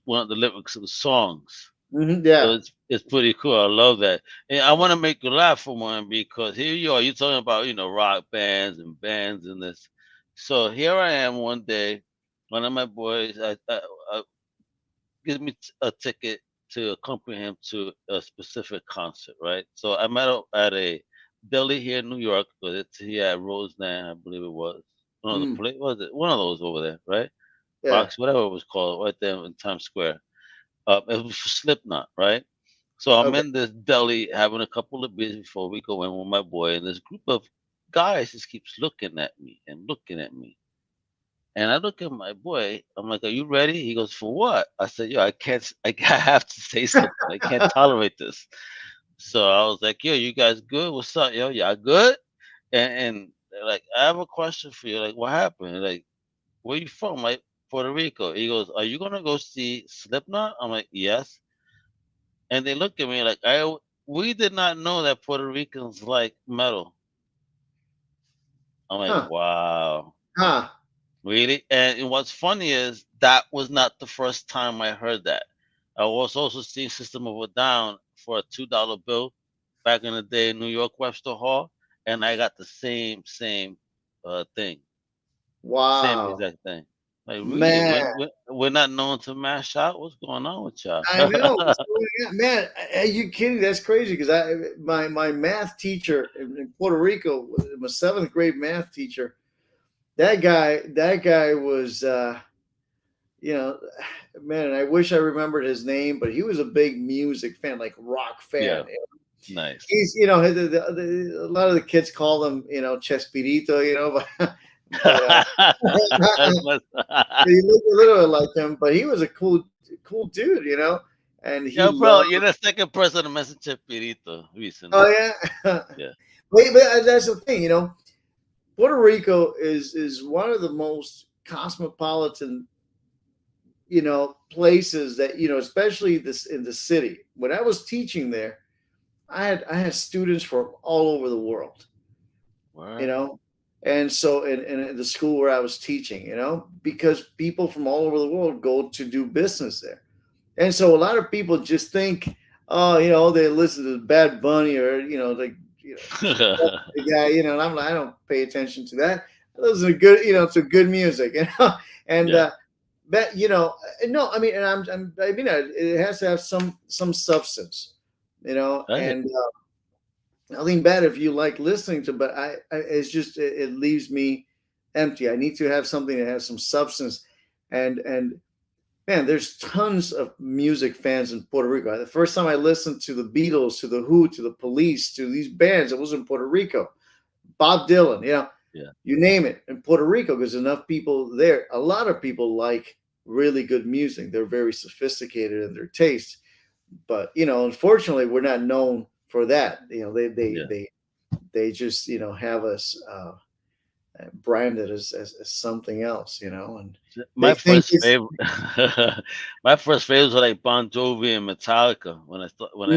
one of the lyrics of the songs. So Yeah. it's pretty cool. I love that. And I want to make you laugh for one because here you are. You're talking about rock bands and this. So here I am one day. One of my boys gives me a ticket to accompany him to a specific concert. Right. So I met up at a deli here in New York. But it's here at Roseland, I believe it was. No, the Mm, place was it one of those over there, right? yeah. Box, whatever it was called, right there in Times Square. It was for Slipknot, right? So I'm Okay. in this deli having a couple of beers before we go in with my boy, and this group of guys just keeps looking at me and looking at me. And I look at my boy. I'm like, "Are you ready?" He goes, "For what?" I said, "Yo, I can't. I have to say something. I can't tolerate this." So I was like, "Yo, you guys good? What's up, yo? Y'all good?" And they're like, "I have a question for you. Like, what happened? Like, where you from?" Like, Puerto Rico. He goes, "Are you gonna go see Slipknot?" I'm like, "Yes." And they look at me like we did not know that Puerto Ricans like metal. I'm like, Huh. wow, Huh. really? And what's funny is that was not the first time I heard that. I was also seeing System of a Down for a $2 bill back in the day in New York Webster Hall, and I got the same thing, same Wow. exact thing. Like really, Man, we're not known to mash out. What's going on with y'all? I know. Man, are you kidding? That's crazy because my math teacher in Puerto Rico, my seventh grade math teacher, that guy was you know, man, and I wish I remembered his name, but he was a big music fan, like rock fan. Yeah, nice. He's, a lot of the kids call him, Chespirito, but That's my he looked a little bit like him, but he was a cool dude, and he Yo, bro, loved. you're the second person to mention Chespirito Oh recently. yeah, Yeah. but that's the thing, Puerto Rico is one of the most cosmopolitan places that especially this in the city. When I was teaching there, I had students from all over the world, you Word. know, and so in the school where I was teaching, because people from all over the world go to do business there, and so a lot of people just think, oh, they listen to Bad Bunny or like the guy, and I'm like, I don't pay attention to that. Those are good, to good music, and Yeah. but no, I mean, and I mean, it has to have some substance, Right. and nothing bad if you like listening to, but it's just it leaves me empty. I need to have something that has some substance, and man, there's tons of music fans in Puerto Rico. The first time I listened to the Beatles, to the Who, to the Police, to these bands, it was in Puerto Rico. Bob Dylan, Yeah. you name it in Puerto Rico, because enough people there. A lot of people like really good music. They're very sophisticated in their taste, but unfortunately, we're not known for that. Yeah. They just have us branded as something else, and they My think first it's favorite, my first favorites were like Bon Jovi and Metallica. When I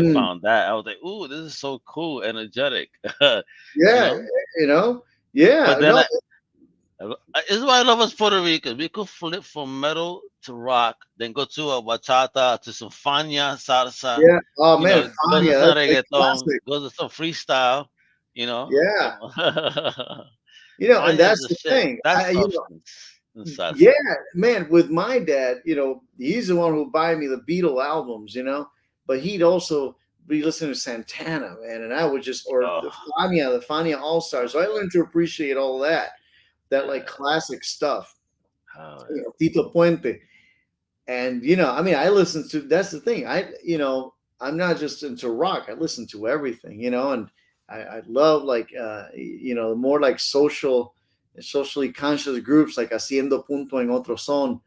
mm, found that, I was like, "Ooh, this is so cool, energetic," you yeah, know. you know, yeah, But then no, this is why I love us Puerto Ricans. We could flip from metal to rock, then go to a bachata, to some fania, salsa. yeah. Oh man, Go to Fania, some that's like reggaeton, classic. go to some freestyle. Yeah, Come on. and Fania is that's the the shit. thing. That's substance and Yeah, salsa. man, with my dad, he's the one who buy me the Beatle albums, but he'd also be listening to Santana, man, and I would just, or Oh, the Fania All Stars. So I learned to appreciate all that like yeah. classic stuff, Oh, Tito Puente. And I mean, I listen to, that's the thing. I'm not just into rock. I listen to everything, and I love like more like socially conscious groups like Haciendo Punto en Otro Son,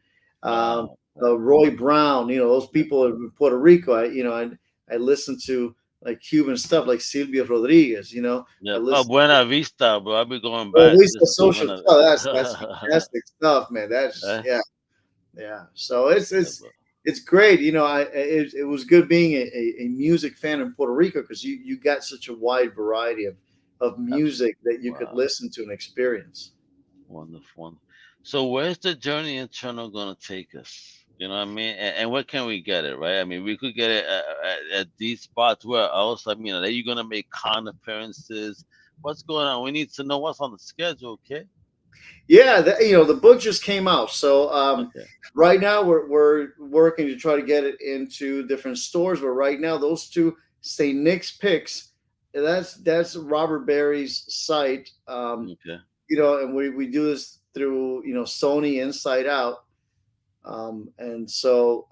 um, wow. Roy Brown, those Yeah. people in Puerto Rico. I listen to like Cuban stuff like Silvio Rodriguez. I Yeah. Oh, listen Buena Vista, bro. I'll be going to at back to least the listen to social Buena stuff. That's Vista. fantastic stuff, man. That's Eh? yeah. Yeah, so it's Yeah, it's bro. it's great. It was good being a music fan in Puerto Rico, because you got such a wide variety of Absolutely. music that you could Wow. listen to and experience. Wonderful. So where's the journey in Toronto gonna take us? You know what I mean? And where can we get it, right? I mean, we could get it at these spots. Where else? I mean, are you gonna make con appearances? What's going on? We need to know what's on the schedule, okay? Yeah, the book just came out, so Okay. right now we're working to try to get it into different stores. But right now, those two, St. Nick's Picks, that's Robert Barry's site. Okay. And we do this through Sony Inside Out. And so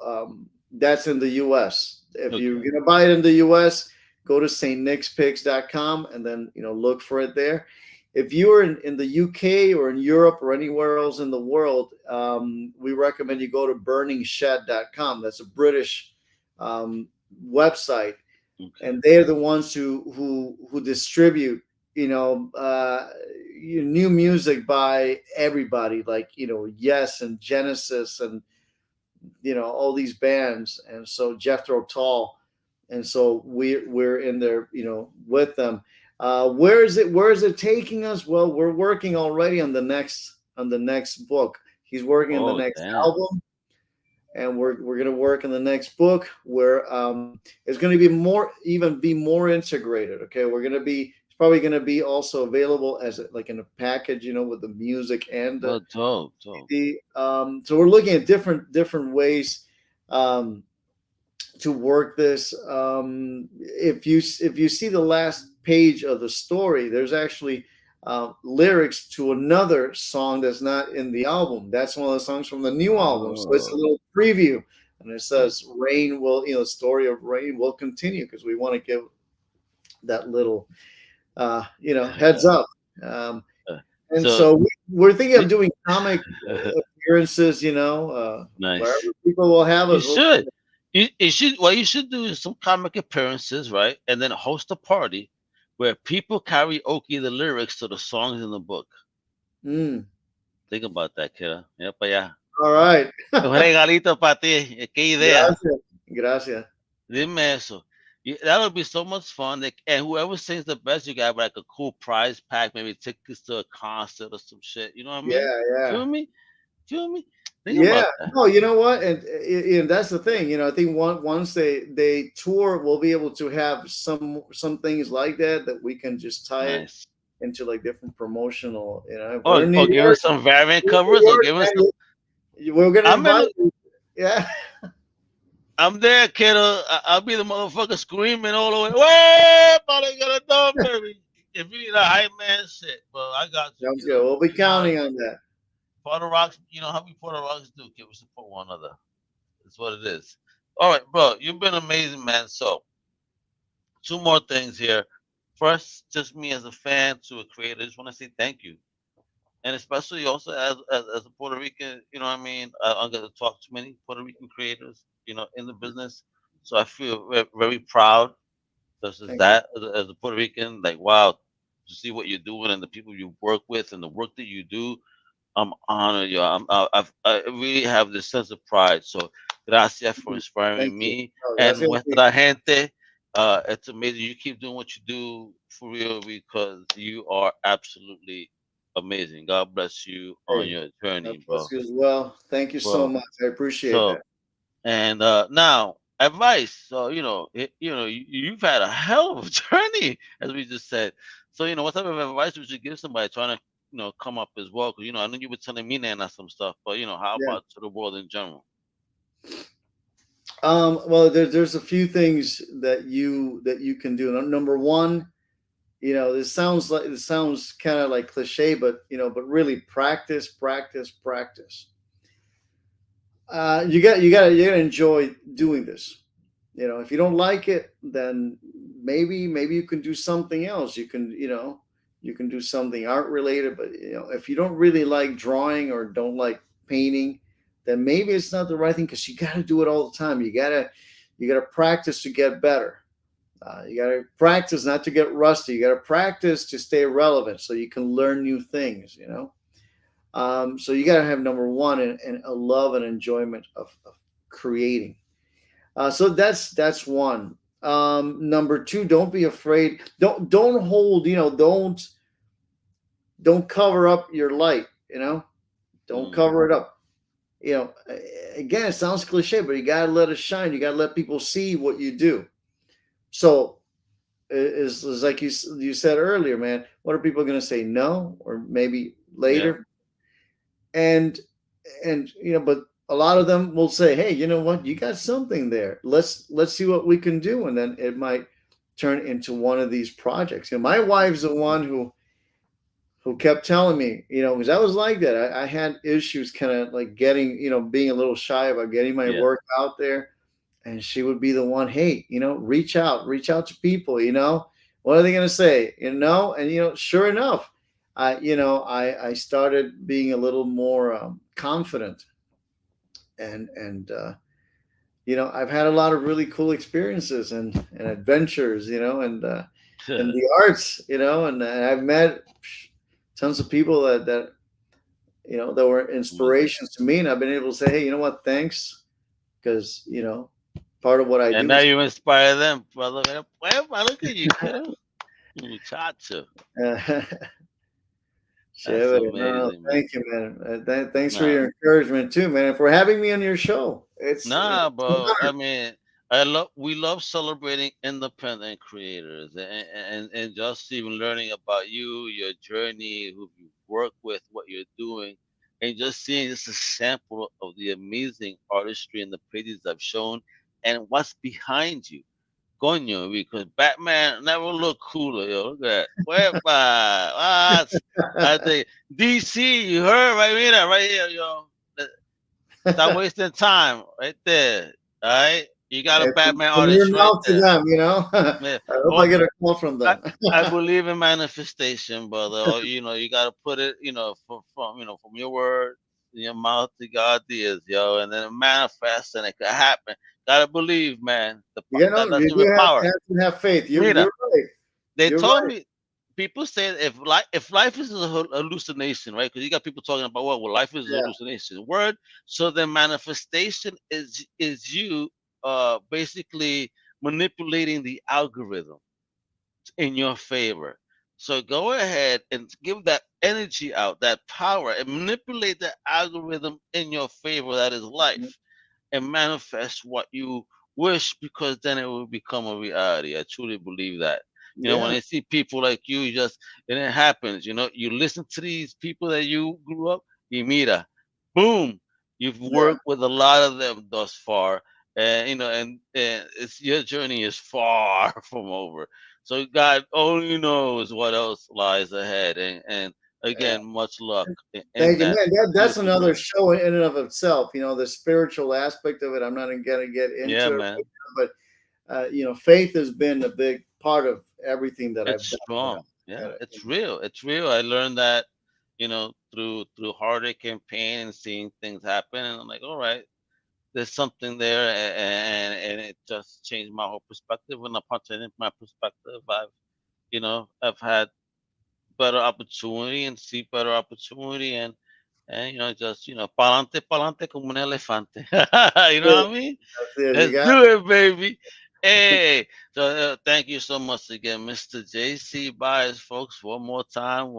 that's in the US. If you're Okay. going to buy it in the US, go to stnickspicks.com and then look for it there. If you're in the UK or in Europe or anywhere else in the world, we recommend you go to burningshed.com. That's a British um, website, Okay. and they're the ones who distribute you know uh new music by everybody, like Yes and Genesis, and all these bands, and so Jethro Tull, and so we're in there with them. Where is it taking us? Well, we're working already on the next book. He's working on the Oh, next damn. album, and we're going to work on the next book, where it's going to be more integrated. Okay, it's probably going to be also available as like in a package, with the music and the Well, dope, dope. so we're looking at different ways um, to work this. If you see the last page of the story, there's actually lyrics to another song that's not in the album. That's one of the songs from the new album. So it's a Oh, little preview, and it okay. says "Rain will," the story of rain will continue, because we want to give that little, heads up. Um, and So, so we're thinking of the- doing comic appearances, wherever nice. people will have You us. We'll should. You should. What you should do is some comic appearances, right? And then host a party where people karaoke the lyrics to the songs in the book. mm, Think about that, kiddo. Yep, yeah. all right. Un regalito para ti. Qué idea. Gracias. Gracias. Dime eso. That would be so much fun. And whoever sings the best, you got like a cool prize pack, maybe tickets to a concert or some shit. You know what I mean? Yeah, yeah. Feel me? Feel me? Think Yeah, about that. no, you know what, and that's the thing. I think once they tour, we'll be able to have some things like that we can just tie it Nice. into like different promotional. If we're Or in New or give us York, some variant we're in covers, New or York, give us some. man, we're gonna I'm in. invite you. Yeah, I'm there, kiddo. I'll be the motherfucker screaming all the way. Wait, but I got a dog, baby. If you need a hype man, shit, but I got you, sounds good. kiddo. We'll be You know how counting on that. Puerto Rocks. You know how we Puerto Rocks do, kid. We support one another. That's what it is. All right, bro. You've been amazing, man. So two more things here. First, just me as a fan to a creator, I just want to say thank you, and especially also as a Puerto Rican, you know what I mean. I get to talk to many Puerto Rican creators, in the business, so I feel very proud. Just as Thank you. that as a Puerto Rican, like wow, to see what you're doing and the people you work with and the work that you do. I'm honored, yo. I really have this sense of pride. So, gracias for Thank inspiring you. me Oh, and gracias a ti. nuestra gente. It's amazing. You keep doing what you do for real because you are absolutely amazing. God bless you on Hey, your God journey, bless bro. you as well. Thank you so Bro. much. I appreciate So, that. and now advice. So, you've had a hell of a journey, as we just said. So, what type of advice would you give somebody trying to, come up as well? Because, I know you were telling me Nana some stuff, but how Yeah. about to the world in general? Well, there's a few things that you can do. Number one, this sounds kind of like cliche, but but really practice, practice, practice. You got to enjoy doing this. If you don't like it, then maybe you can do something else. You can do something art related. But if you don't really like drawing or don't like painting, then maybe it's not the right thing, because you got to do it all the time. You got to practice to get better. You got to practice not to get rusty. You got to practice to stay relevant so you can learn new things. So you got to have number one, and a love and enjoyment of creating. So that's one. Number two, don't be afraid. Don't hold. Don't cover up your light. Don't Mm, cover it up. Again, it sounds cliche, but you gotta let it shine. You gotta let people see what you do. So is like you said earlier, man. What are people gonna say? No, or maybe yeah. later. And but a lot of them will say, hey, you know what, you got something there, let's see what we can do, and then it might turn into one of these projects. My wife's the one who kept telling me, because I was like that. I had issues kind of like getting, being a little shy about getting my Yeah. work out there. And she would be the one, hey, reach out to people. What are they going to say? And sure enough, I started being a little more confident, and I've had a lot of really cool experiences and adventures, and the arts, and I've met tons of people that were Amazing. inspirations to me, and I've been able to say, hey, you know what, thanks, because part of what I And do now is you inspire them, brother. Well, look at you, kiddo. Muchacho. That's Chévere. No, amazing, man. thank you, man. Thanks for Nah, your encouragement too, man, and for having me on your show. nah, It's an bro. I honor. mean, we love celebrating independent creators, and just even learning about you, your journey, who you work with, what you're doing, and just seeing just a sample of the amazing artistry and the pages I've shown, and what's behind you. Coño, because Batman never looked cooler, yo. Look at that. Whereby, I think DC, you heard right here, right here, yo. Stop wasting time right there. All right, you got a Hey, Batman from your artist right mouth to there. them, I Yeah. hope I Or get a call from I, them. I believe in manifestation, brother. Or you gotta put it, from your word in your mouth to God's ears, yo, and then it manifests and it could happen. Gotta believe, man. That's You do even power. have to have faith. You're Mira, right. they You're told right. me people say if life is a hallucination, right? Because you got people talking about well, life is a Yeah. hallucination. Word. So the manifestation is you basically manipulating the algorithm in your favor. So go ahead and give that energy out, that power, and manipulate the algorithm in your favor. That is life, and manifest what you wish, because then it will become a reality. I truly believe that. When Yeah. I see people like you, just and it happens. You listen to these people that you grew up, y mira, boom, you've Yeah. worked with a lot of them thus far, and it's your journey is far from over. So God only knows what else lies ahead, and again, much luck. Thank you, man. That's another show in and of itself. You know, the spiritual aspect of it. I'm not going to get into it, man. But you know, faith has been a big part of everything that I've done. Strong. Yeah, it's real. It's real. I learned that, you know, through heartache and pain and seeing things happen, and I'm like, all right, there's something there, and it just changed my whole perspective. When upon changing my perspective, I've had better opportunity and see better opportunity, and you know, just, you know, pa'lante como un elefante. You know what I mean? Let's do it, baby. Hey, so thank you so much again, Mr. JC Baez, folks. One more time.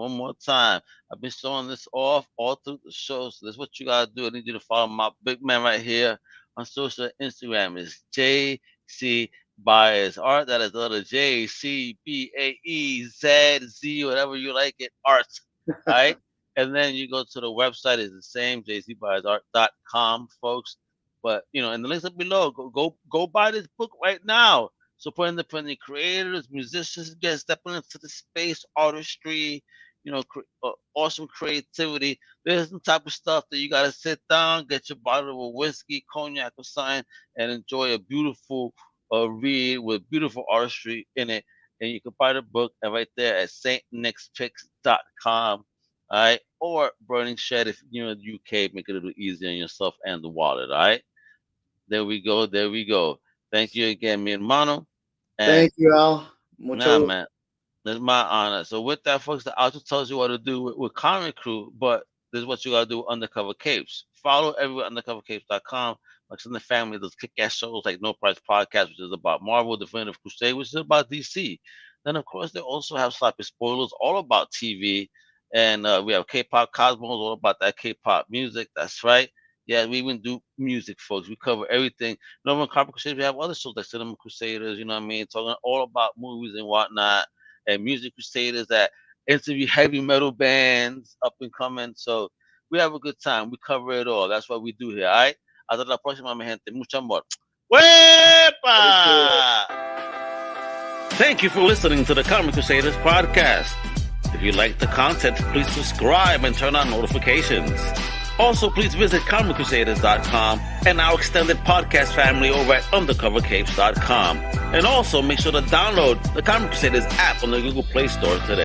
I've been showing this off all through the show, so this is what you gotta do. I need you to follow my big man right here on social. Instagram is JC Baez. Art, that is the letter JCBAEZZ, whatever you like it. Art, all right. And then you go to the website, is the same, jcbaezart.com, folks. But, you know, and the links are below. Go buy this book right now. Support independent creators, musicians, get stepping into the space, artistry, you know, awesome creativity. There's some type of stuff that you got to sit down, get your bottle of whiskey, cognac, or something, and enjoy a beautiful read with beautiful artistry in it. And you can buy the book right there at stnickspicks.com. All right, or Burning Shed if you're in the UK, make it a little easier on yourself and the wallet. All right, there we go. Thank you again, mi hermano. Thank you, Al. Man, it's my honor. So with that, folks, the outro tells you what to do with Comic Crew, but this is what you gotta do with Undercover Capes. Follow everyone at undercovercapes.com. Like in the family, those kick-ass shows like No Price Podcast, which is about Marvel, Definitive Crusade, which is about DC. Then, of course, they also have sloppy spoilers all about TV. And we have K-pop Cosmos, all about that K-pop music. That's right. Yeah, we even do music, folks. We cover everything. You know, on Comic Crusaders, we have other shows like Cinema Crusaders, you know what I mean? Talking all about movies and whatnot. And Music Crusaders that interview heavy metal bands up and coming. So we have a good time. We cover it all. That's what we do here, all right? Hasta la próxima, mi gente. Mucho amor. ¡Wepa! Thank you for listening to the Comic Crusaders podcast. If you like the content, please subscribe and turn on notifications. Also, please visit comiccrusaders.com and our extended podcast family over at undercovercapes.com. And also, make sure to download the Comic Crusaders app on the Google Play Store today.